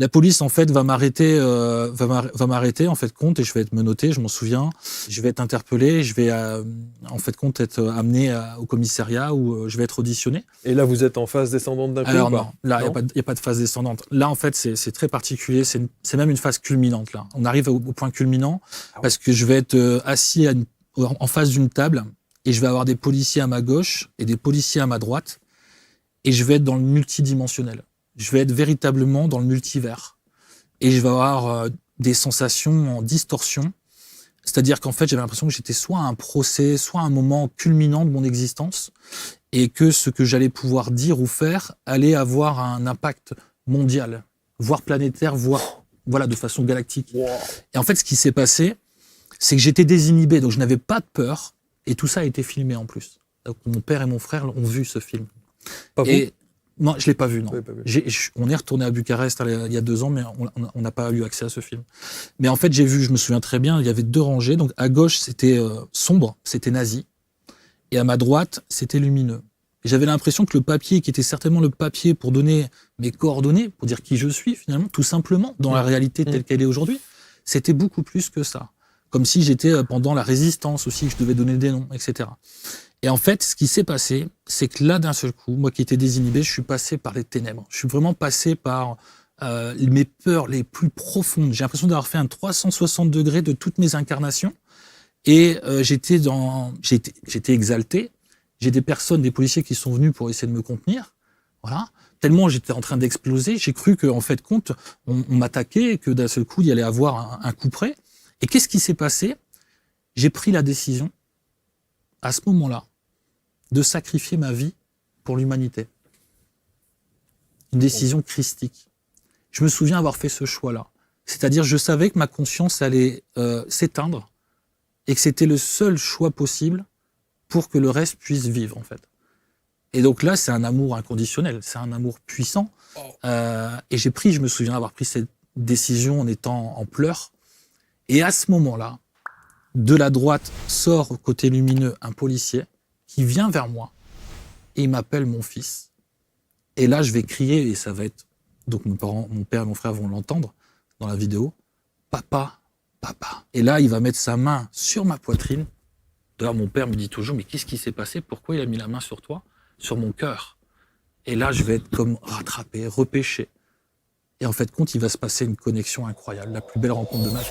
La police, en fait, va m'arrêter, en fait, compte, et je vais être menotté, je m'en souviens. Je vais être interpellé, je vais, en fait, compte, être amené au commissariat où je vais être auditionné. Et là, vous êtes en phase descendante d'un coup Alors ou pas? non, là, il n'y a pas de phase descendante. Là, en fait, c'est très particulier, c'est même une phase culminante, là. On arrive au point culminant, parce que je vais être assis en face d'une table, et je vais avoir des policiers à ma gauche et des policiers à ma droite, et je vais être dans le multidimensionnel. Je vais être véritablement dans le multivers. Et je vais avoir des sensations en distorsion. C'est-à-dire qu'en fait, j'avais l'impression que j'étais soit à un procès, soit à un moment culminant de mon existence, et que ce que j'allais pouvoir dire ou faire allait avoir un impact mondial, voire planétaire, voire voilà, de façon galactique. Wow. Et en fait, ce qui s'est passé, c'est que j'étais désinhibé, donc je n'avais pas de peur, et tout ça a été filmé en plus. Donc, mon père et mon frère ont vu ce film. Pas vous? Et non, je l'ai pas vu, non. Oui, pas vu. On est retourné à Bucarest il y a 2 ans, mais on n'a pas eu accès à ce film. Mais en fait, j'ai vu, je me souviens très bien, il y avait 2 rangées. Donc à gauche, c'était sombre, c'était nazi, et à ma droite, c'était lumineux. Et j'avais l'impression que le papier, qui était certainement le papier pour donner mes coordonnées, pour dire qui je suis finalement, tout simplement, dans la réalité telle qu'elle est aujourd'hui, c'était beaucoup plus que ça. Comme si j'étais pendant la résistance aussi, que je devais donner des noms, etc. Et en fait, ce qui s'est passé, c'est que là, d'un seul coup, moi qui étais désinhibé, je suis passé par les ténèbres. Je suis vraiment passé par mes peurs les plus profondes. J'ai l'impression d'avoir fait un 360 degrés de toutes mes incarnations. Et j'étais exalté. J'ai des personnes, des policiers qui sont venus pour essayer de me contenir. Voilà. Tellement j'étais en train d'exploser, j'ai cru qu'en fait, compte, on m'attaquait et que d'un seul coup, il y allait avoir un coup près. Et qu'est-ce qui s'est passé? J'ai pris la décision, à ce moment-là, de sacrifier ma vie pour l'humanité. Une décision christique. Je me souviens avoir fait ce choix-là. C'est-à-dire, je savais que ma conscience allait s'éteindre et que c'était le seul choix possible pour que le reste puisse vivre, en fait. Et donc là, c'est un amour inconditionnel, c'est un amour puissant. Et je me souviens avoir pris cette décision en étant en pleurs. Et à ce moment-là, de la droite sort, au côté lumineux, un policier qui vient vers moi et il m'appelle mon fils. Et là, je vais crier, et ça va être... Donc mon père et mon frère vont l'entendre dans la vidéo. Papa, papa. Et là, il va mettre sa main sur ma poitrine. D'ailleurs, mon père me dit toujours, mais qu'est-ce qui s'est passé? Pourquoi il a mis la main sur toi? Sur mon cœur. Et là, je vais être comme rattrapé, repêché. Et en fait, il va se passer une connexion incroyable, la plus belle rencontre de ma vie.